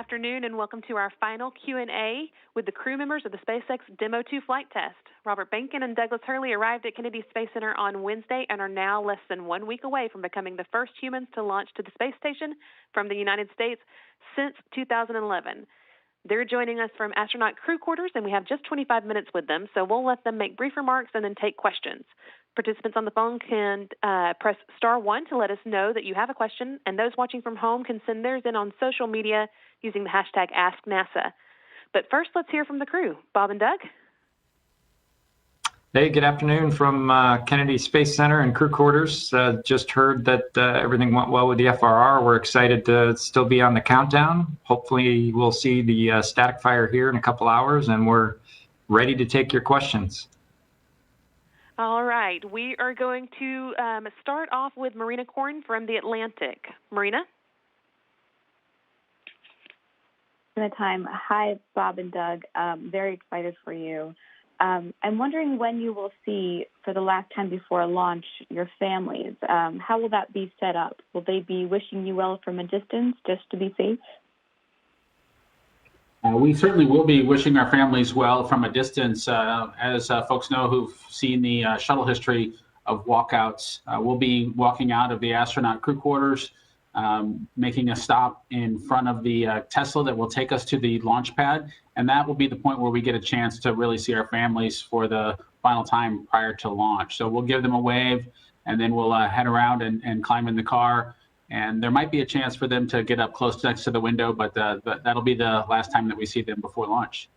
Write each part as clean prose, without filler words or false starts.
afternoon, and welcome to our final Q&A with the crew members of the SpaceX Demo 2 flight test. Robert Behnken and Douglas Hurley arrived at Kennedy Space Center on Wednesday and are now less than 1 week away from becoming the first humans to launch to the space station from the United States since 2011. They're joining us from astronaut crew quarters, and we have just 25 minutes with them, so we'll let them make brief remarks and then take questions. Participants on the phone can press *1 to let us know that you have a question, and those watching from home can send theirs in on social media using the hashtag AskNASA. But first, let's hear from the crew. Bob and Doug? Hey, good afternoon from Kennedy Space Center and crew quarters. Just heard that everything went well with the FRR. We're excited to still be on the countdown. Hopefully, we'll see the static fire here in a couple hours, and we're ready to take your questions. All right. We are going to start off with Marina Korn from The Atlantic. Marina? Time. Hi, Bob and Doug. Very excited for you. I'm wondering when you will see, for the last time before launch, your families. How will that be set up? Will they be wishing you well from a distance just to be safe? We certainly will be wishing our families well from a distance. As folks know who've seen the shuttle history of walkouts, we'll be walking out of the astronaut crew quarters, making a stop in front of the Tesla that will take us to the launch pad. And that will be the point where we get a chance to really see our families for the final time prior to launch. So we'll give them a wave, and then we'll head around and climb in the car. And there might be a chance for them to get up close next to the window, but that'll be the last time that we see them before launch.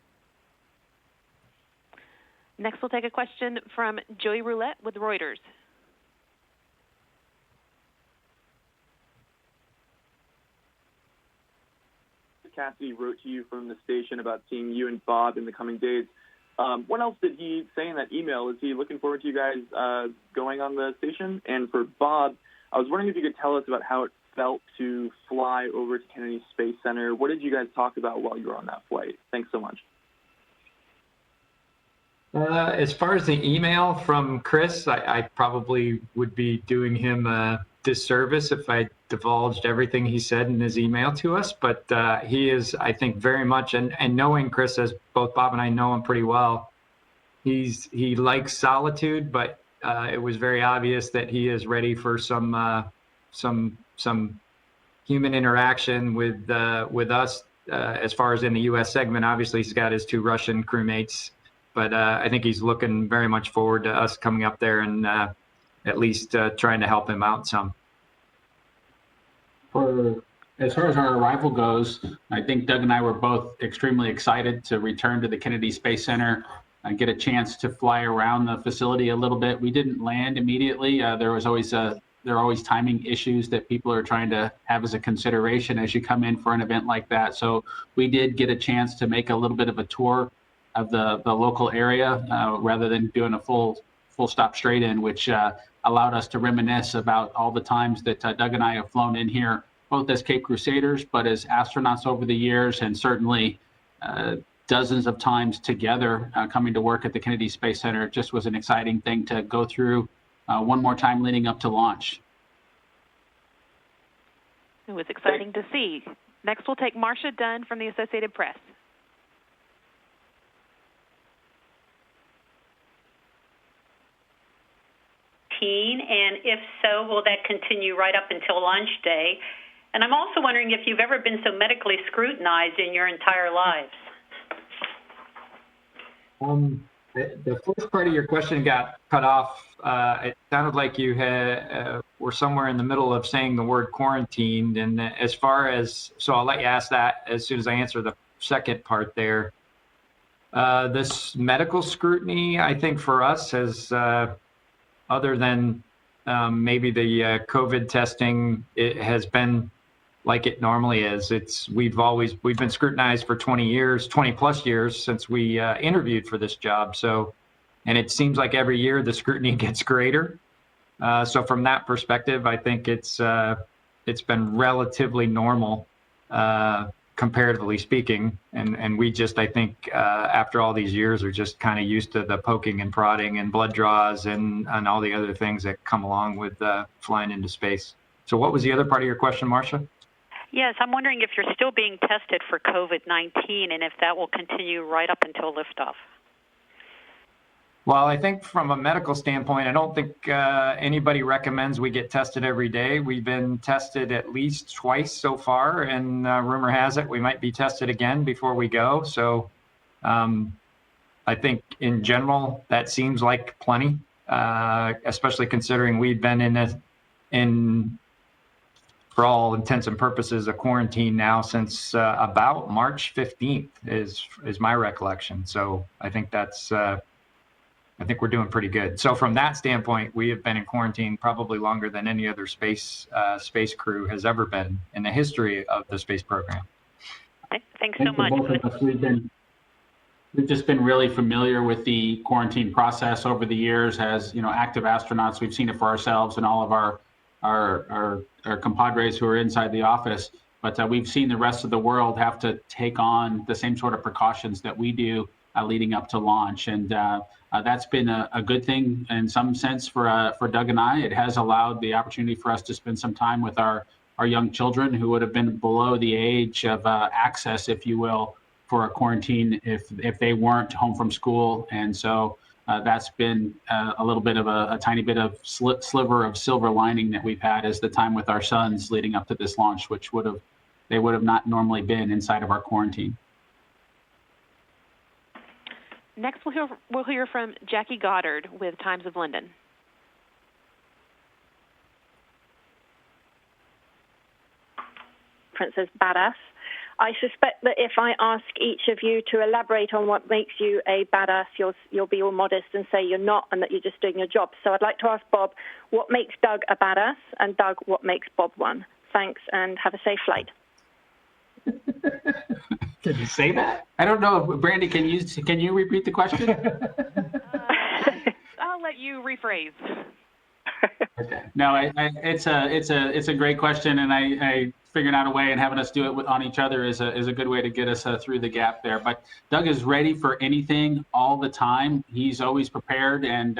Next, we'll take a question from Joey Roulette with Reuters. Cassidy wrote to you from the station about seeing you and Bob in the coming days. What else did he say in that email? Is he looking forward to you guys going on the station? And for Bob, I was wondering if you could tell us about how it felt to fly over to Kennedy Space Center. What did you guys talk about while you were on that flight? Thanks so much. As far as the email from Chris, I probably would be doing him a disservice if I divulged everything he said in his email to us. But he is, I think, very much, and knowing Chris, as both Bob and I know him pretty well, he likes solitude, but it was very obvious that he is ready for some human interaction with us. As far as in the U.S. segment, obviously he's got his 2 Russian crewmates, but I think he's looking very much forward to us coming up there and at least trying to help him out some. As far as our arrival goes, I think Doug and I were both extremely excited to return to the Kennedy Space Center and get a chance to fly around the facility a little bit. We didn't land immediately. There are always timing issues that people are trying to have as a consideration as you come in for an event like that. So we did get a chance to make a little bit of a tour of the local area rather than doing a full stop straight in, which allowed us to reminisce about all the times that Doug and I have flown in here, both as Cape Crusaders, but as astronauts over the years, and certainly dozens of times together coming to work at the Kennedy Space Center. It just was an exciting thing to go through one more time leading up to launch. It was exciting to see. Next, we'll take Marcia Dunn from the Associated Press. And if so, will that continue right up until launch day? And I'm also wondering if you've ever been so medically scrutinized in your entire lives. The first part of your question got cut off. It sounded like you were somewhere in the middle of saying the word quarantined. And as far as, so I'll let you ask that as soon as I answer the second part there. This medical scrutiny, I think for us has, other than maybe the COVID testing, it has been like it normally is. We've been scrutinized for 20 plus years since we interviewed for this job. So, and it seems like every year the scrutiny gets greater. So from that perspective, I think it's been relatively normal, comparatively speaking. And we just, I think, after all these years are just kind of used to the poking and prodding and blood draws and all the other things that come along with flying into space. So what was the other part of your question, Marcia? Yes, I'm wondering if you're still being tested for COVID-19 and if that will continue right up until liftoff. Well, I think from a medical standpoint, I don't think anybody recommends we get tested every day. We've been tested at least twice so far, and rumor has it we might be tested again before we go. So I think in general, that seems like plenty, especially considering we've been in for all intents and purposes, a quarantine now since about March 15th is my recollection. So I think that's I think we're doing pretty good. So from that standpoint, we have been in quarantine probably longer than any other space crew has ever been in the history of the space program. Thanks so much. Both of us, we've just been really familiar with the quarantine process over the years as, active astronauts. We've seen it for ourselves and all of our compadres who are inside the office. But we've seen the rest of the world have to take on the same sort of precautions that we do leading up to launch. And that's been a good thing in some sense for Doug and I. It has allowed the opportunity for us to spend some time with our young children who would have been below the age of access, if you will, for a quarantine if they weren't home from school. And so that's been a little bit of a tiny bit of sliver of silver lining that we've had as the time with our sons leading up to this launch, which they would have not normally been inside of our quarantine. Next, we'll hear from Jackie Goddard with Times of London. Princess Badass. I suspect that if I ask each of you to elaborate on what makes you a badass, you'll be all modest and say you're not and that you're just doing your job. So I'd like to ask Bob, what makes Doug a badass? And Doug, what makes Bob one? Thanks, and have a safe flight. Can you say that? I don't know. Brandy, can you repeat the question? I'll let you rephrase. Okay. No, it's a great question, and I figuring out a way and having us do it on each other is a good way to get us through the gap there. But Doug is ready for anything all the time. He's always prepared, and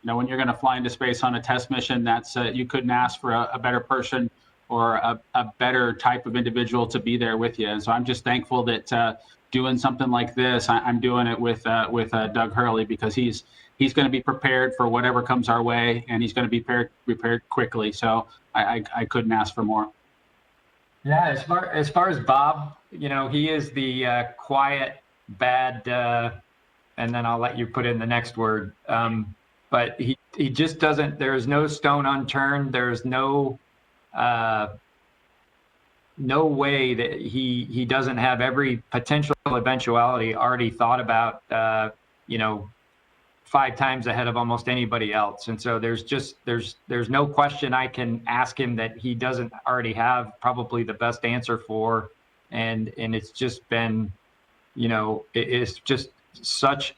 when you're going to fly into space on a test mission, that's you couldn't ask for a better person or a better type of individual to be there with you. And so I'm just thankful that doing something like this, I'm doing it with Doug Hurley, because he's going to be prepared for whatever comes our way, and he's going to be prepared quickly. So I couldn't ask for more. Yeah, as far as Bob, he is the quiet, bad, and then I'll let you put in the next word. But he just doesn't. There is no stone unturned. There's no way that he doesn't have every potential eventuality already thought about, 5 times ahead of almost anybody else. And so there's no question I can ask him that he doesn't already have probably the best answer for. And it's just been, it's just such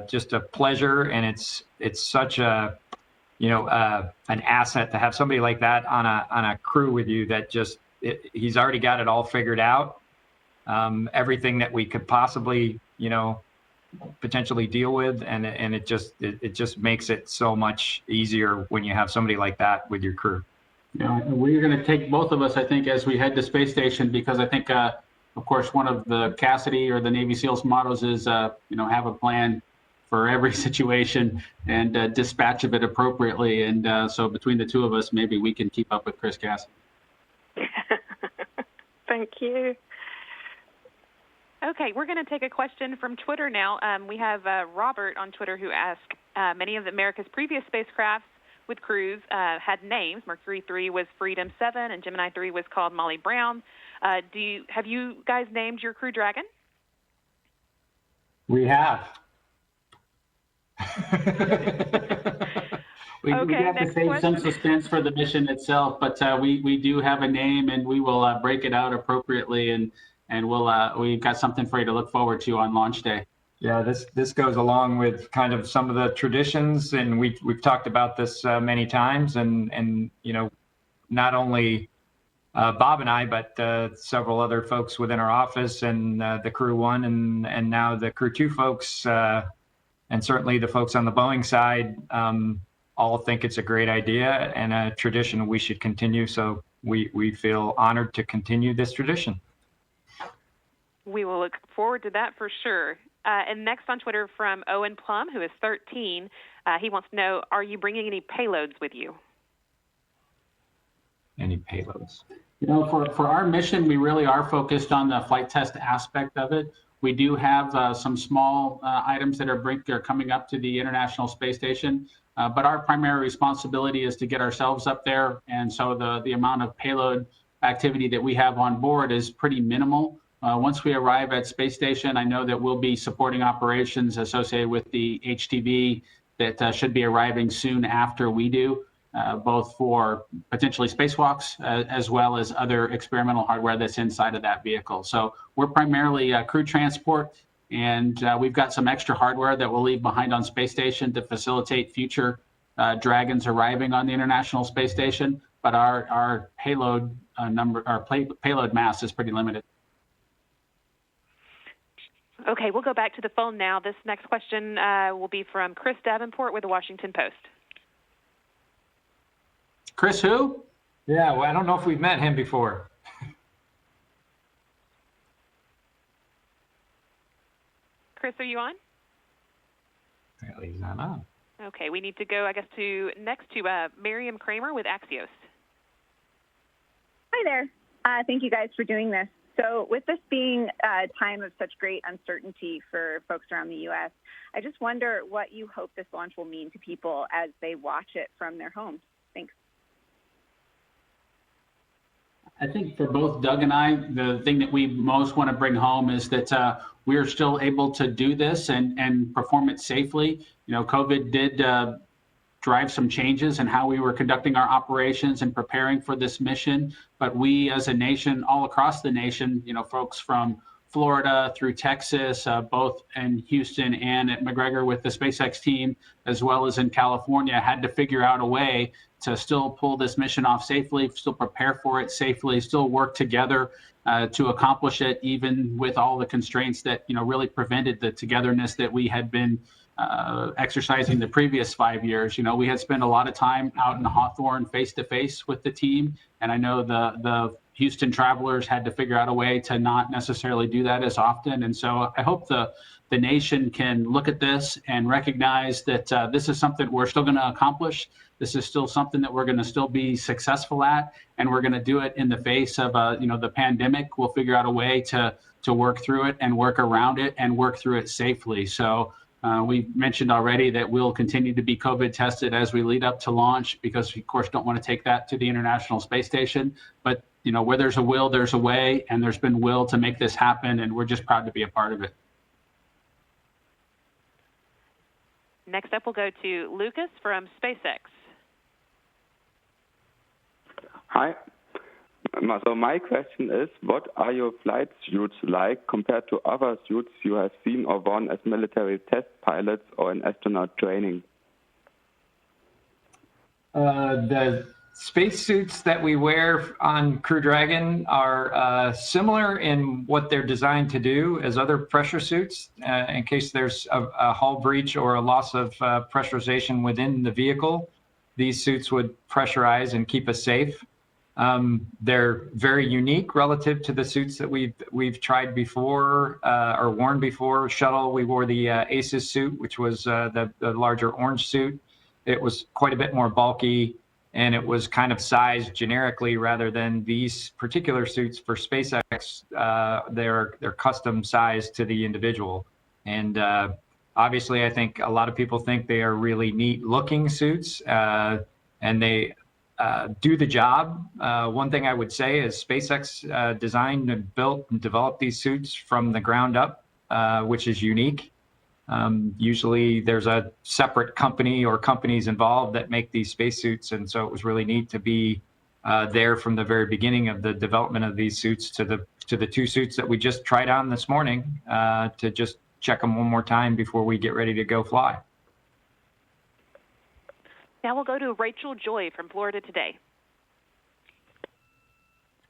just a pleasure. And it's such an asset to have somebody like that on a crew with you that he's already got it all figured out. Everything that we could possibly, potentially deal with, and it just makes it so much easier when you have somebody like that with your crew. We're going to take both of us, I think, as we head to space station, because I think, of course, one of the Cassidy or the Navy SEALs mottos is, have a plan for every situation and dispatch of it appropriately. And so between the two of us, maybe we can keep up with Chris Cassidy. Thank you. Okay, we're going to take a question from Twitter now. We have Robert on Twitter who asked, many of America's previous spacecrafts with crews had names. Mercury 3 was Freedom 7, and Gemini 3 was called Molly Brown. Have you guys named your Crew Dragon? We have. We have to save some suspense for the mission itself, but we do have a name, and we will break it out appropriately, and we've got something for you to look forward to on launch day. Yeah, this goes along with kind of some of the traditions, and we've talked about this many times, and not only Bob and I, but several other folks within our office, and the Crew 1 and now the Crew 2 folks, and certainly the folks on the Boeing side, all think it's a great idea and a tradition we should continue. So we feel honored to continue this tradition. We will look forward to that for sure. And next on Twitter from Owen Plum, who is 13, he wants to know, are you bringing any payloads with you? Any payloads? For our mission, we really are focused on the flight test aspect of it. We do have some small items that are coming up to the International Space Station, but our primary responsibility is to get ourselves up there, and so the amount of payload activity that we have on board is pretty minimal. Once we arrive at Space Station, I know that we'll be supporting operations associated with the HTV that should be arriving soon after we do, both for potentially spacewalks as well as other experimental hardware that's inside of that vehicle. So we're primarily crew transport, and we've got some extra hardware that we'll leave behind on Space Station to facilitate future Dragons arriving on the International Space Station. But our payload payload mass is pretty limited. Okay, we'll go back to the phone now. This next question will be from Chris Davenport with the Washington Post. Chris who? Yeah, well, I don't know if we've met him before. Chris, are you on? Apparently he's not on. Okay, we need to go, I guess, next to Miriam Kramer with Axios. Hi there. Thank you guys for doing this. So with this being a time of such great uncertainty for folks around the U.S., I just wonder what you hope this launch will mean to people as they watch it from their homes. Thanks. I think for both Doug and I, the thing that we most want to bring home is that we are still able to do this and perform it safely. COVID did drive some changes in how we were conducting our operations and preparing for this mission. But we as a nation, all across the nation, folks from Florida through Texas, both in Houston and at McGregor with the SpaceX team, as well as in California, had to figure out a way to still pull this mission off safely, still prepare for it safely, still work together to accomplish it, even with all the constraints that, really prevented the togetherness that we had been exercising the previous 5 years. We had spent a lot of time out in Hawthorne face-to-face with the team, and I know the Houston travelers had to figure out a way to not necessarily do that as often. And so I hope the nation can look at this and recognize that this is something we're still going to accomplish. This is still something that we're going to still be successful at, and we're going to do it in the face of the pandemic. We'll figure out a way to work through it and work around it and work through it safely. So we mentioned already that we'll continue to be COVID tested as we lead up to launch, because we, of course, don't want to take that to the International Space Station. But, where there's a will, there's a way, and there's been will to make this happen, and we're just proud to be a part of it. Next up, we'll go to Lucas from SpaceX. Hi. So my question is, what are your flight suits like compared to other suits you have seen or worn as military test pilots or in astronaut training? The spacesuits that we wear on Crew Dragon are similar in what they're designed to do as other pressure suits. In case there's a hull breach or a loss of pressurization within the vehicle, these suits would pressurize and keep us safe. They're very unique relative to the suits that we've tried before or worn before. Shuttle, we wore the ACES suit, which was the larger orange suit. It was quite a bit more bulky, and it was kind of sized generically rather than these particular suits for SpaceX. They're custom sized to the individual. And obviously, I think a lot of people think they are really neat looking suits, and they do the job. One thing I would say is SpaceX designed and built and developed these suits from the ground up, which is unique. Usually there's a separate company or companies involved that make these spacesuits, and so it was really neat to be there from the very beginning of the development of these suits to the two suits that we just tried on this morning to just check them one more time before we get ready to go fly. Now we'll go to Rachel Joy from Florida Today.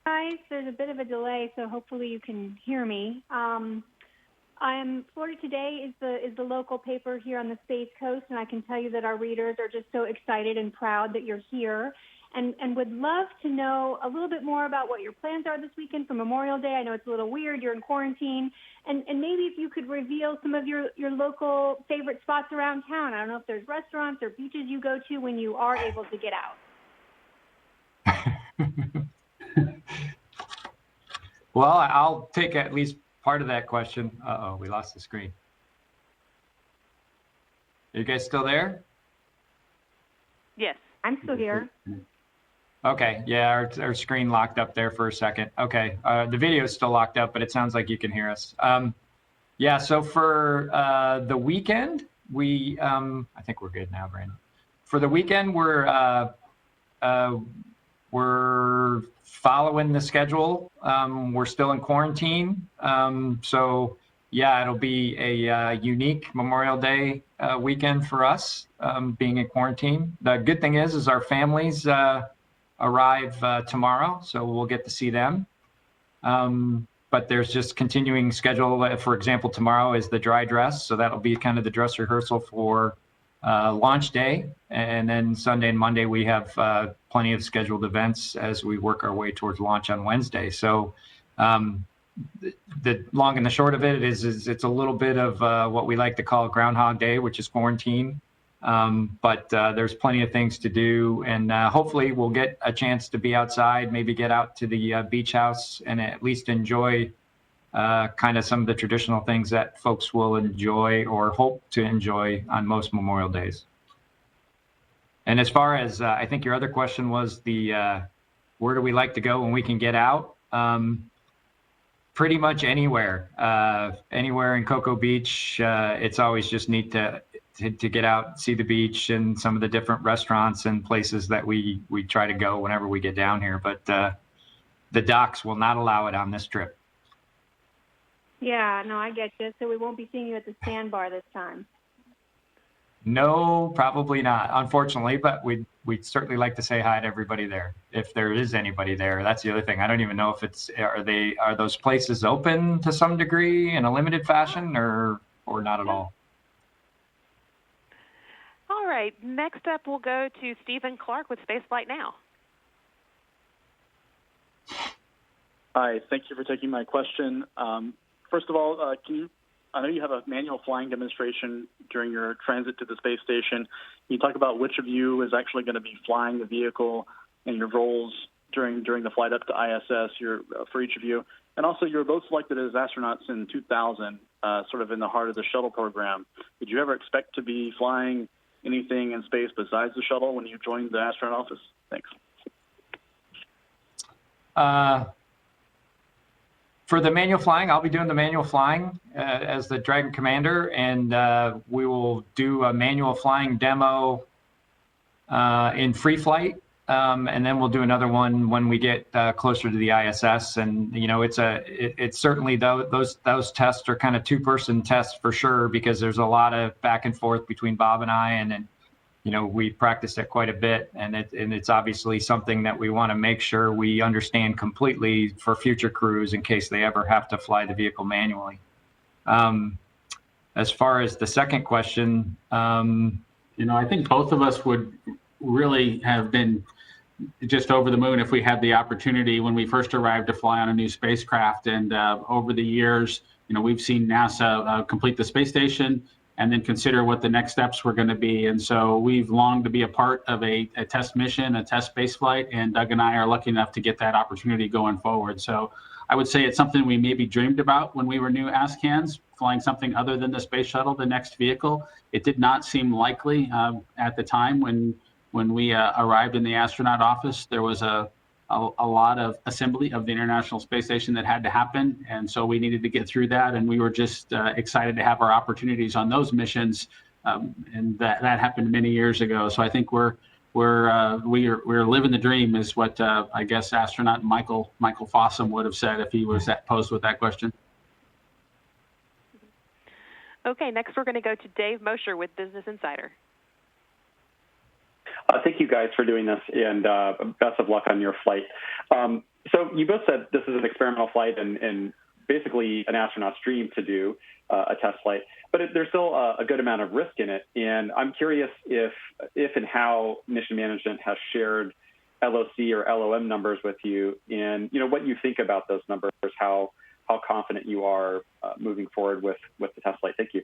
Guys, there's a bit of a delay, so hopefully you can hear me. Florida Today is the local paper here on the Space Coast, and I can tell you that our readers are just so excited and proud that you're here. and would love to know a little bit more about what your plans are this weekend for Memorial Day. I know it's a little weird, you're in quarantine, and maybe if you could reveal some of your local favorite spots around town. I don't know if there's restaurants or beaches you go to when you are able to get out. Well, I'll take at least part of that question. Uh-oh, we lost the screen. Are you guys still there? Yes. I'm still here. Okay, yeah, our screen locked up there for a second. Okay, the video is still locked up, but it sounds like you can hear us. Yeah, so for the weekend, I think we're good now, Brandon. For the weekend, we're following the schedule. We're still in quarantine. So yeah, it'll be a unique Memorial Day weekend for us, being in quarantine. The good thing is our families arrive tomorrow, so we'll get to see them. But there's just continuing schedule. For example, tomorrow is the dry dress, so that'll be kind of the dress rehearsal for launch day. And then Sunday and Monday, we have plenty of scheduled events as we work our way towards launch on Wednesday. So the long and the short of it is it's a little bit of what we like to call Groundhog Day, which is quarantine. But there's plenty of things to do, and hopefully we'll get a chance to be outside, maybe get out to the beach house and at least enjoy kind of some of the traditional things that folks will enjoy or hope to enjoy on most Memorial Days. And as far as I think your other question was where do we like to go when we can get out? Pretty much anywhere, anywhere in Cocoa Beach. It's always just neat to get out, see the beach and some of the different restaurants and places that we try to go whenever we get down here. But the docks will not allow it on this trip. Yeah, no, I get you. So we won't be seeing you at the sandbar this time. No, probably not, unfortunately, but we'd certainly like to say hi to everybody there, if there is anybody there. That's the other thing. I don't even know if are those places open to some degree in a limited fashion or not at all. All right, next up we'll go to Stephen Clark with Spaceflight Now. Hi, thank you for taking my question. First of all, I know you have a manual flying demonstration during your transit to the space station. Can you talk about which of you is actually going to be flying the vehicle and your roles during the flight up to ISS for each of you? And also, you were both selected as astronauts in 2000, sort of in the heart of the shuttle program. Did you ever expect to be flying anything in space besides the shuttle when you joined the astronaut office? Thanks. For the manual flying, I'll be doing the manual flying as the Dragon commander, and we will do a manual flying demo in free flight, and then we'll do another one when we get closer to the ISS. And it's certainly those tests are kind of two-person tests for sure, because there's a lot of back and forth between Bob and I, and we practiced it quite a bit, and it's obviously something that we want to make sure we understand completely for future crews in case they ever have to fly the vehicle manually. As far as the second question, I think both of us would really have been just over the moon if we had the opportunity when we first arrived to fly on a new spacecraft. And over the years, we've seen NASA complete the space station and then consider what the next steps were going to be. And so we've longed to be a part of a test mission, a test space flight, and Doug and I are lucky enough to get that opportunity going forward. So I would say it's something we maybe dreamed about when we were new ASCANs, flying something other than the space shuttle, the next vehicle. It did not seem likely at the time when we arrived in the astronaut office. There was a lot of assembly of the International Space Station that had to happen, and so we needed to get through that, and we were just excited to have our opportunities on those missions, and that happened many years ago. So I think we're living the dream, is what I guess astronaut Michael Fossum would have said if he was posed with that question. Okay, next we're going to go to Dave Mosher with Business Insider. Thank you guys for doing this, and best of luck on your flight. So you both said this is an experimental flight and basically an astronaut's dream to do a test flight, but there's still a good amount of risk in it. And I'm curious if and how mission management has shared LOC or LOM numbers with you, and what you think about those numbers, how confident you are moving forward with the test flight. Thank you.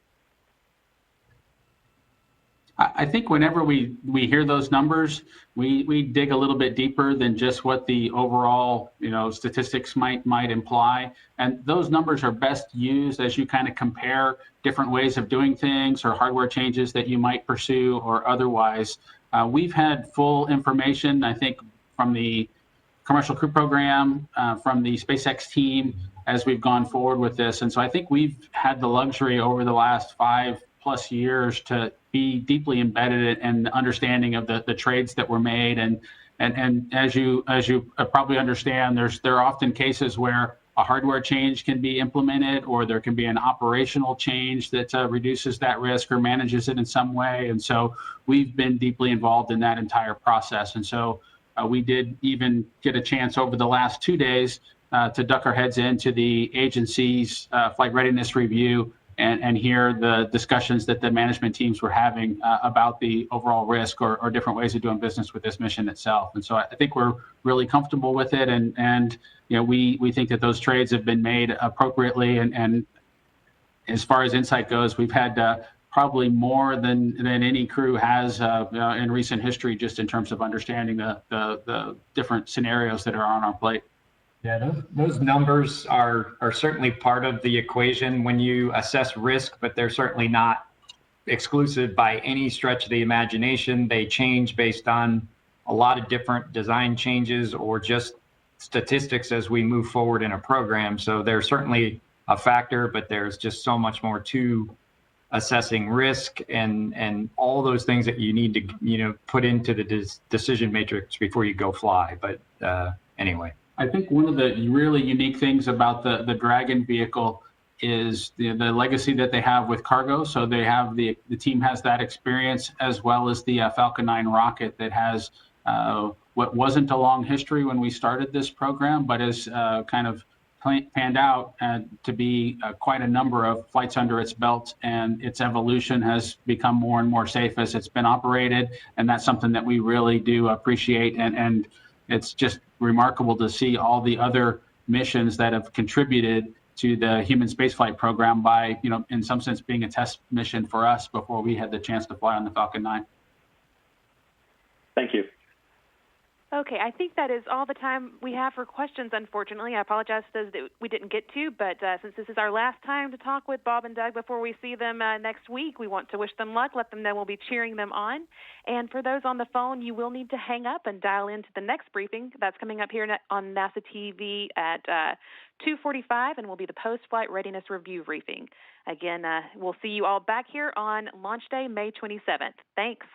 I think whenever we hear those numbers, we dig a little bit deeper than just what the overall statistics might imply, and those numbers are best used as you kind of compare different ways of doing things or hardware changes that you might pursue or otherwise. We've had full information, I think, from the Commercial Crew Program, from the SpaceX team as we've gone forward with this, and so I think we've had the luxury over the last 5+ years to be deeply embedded in the understanding of the trades that were made, and as you probably understand, there are often cases where a hardware change can be implemented, or there can be an operational change that reduces that risk or manages it in some way, and so we've been deeply involved in that entire process, and so we did even get a chance over the last 2 days to duck our heads into the agency's flight readiness review and hear the discussions that the management teams were having about the overall risk or different ways of doing business with this mission itself. And so I think we're really comfortable with it, and we think that those trades have been made appropriately. And as far as insight goes, we've had probably more than any crew has in recent history, just in terms of understanding the different scenarios that are on our plate. Yeah, those numbers are certainly part of the equation when you assess risk, but they're certainly not exclusive by any stretch of the imagination. They change based on a lot of different design changes or just statistics as we move forward in a program. So they're certainly a factor, but there's just so much more to assessing risk and all those things that you need to put into the decision matrix before you go fly. But anyway. I think one of the really unique things about the Dragon vehicle is the legacy that they have with cargo. So they have the team has that experience, as well as the Falcon 9 rocket that has what wasn't a long history when we started this program, but has kind of panned out to be quite a number of flights under its belt, and its evolution has become more and more safe as it's been operated, and that's something that we really do appreciate, and it's just remarkable to see all the other missions that have contributed to the human spaceflight program by, in some sense, being a test mission for us before we had the chance to fly on the Falcon 9. Thank you. Okay, I think that is all the time we have for questions, unfortunately. I apologize to those that we didn't get to, but since this is our last time to talk with Bob and Doug before we see them next week, we want to wish them luck, let them know we'll be cheering them on. And for those on the phone, you will need to hang up and dial into the next briefing. That's coming up here on NASA TV at 2:45, and will be the post-flight readiness review briefing. Again, we'll see you all back here on Launch Day, May 27th. Thanks.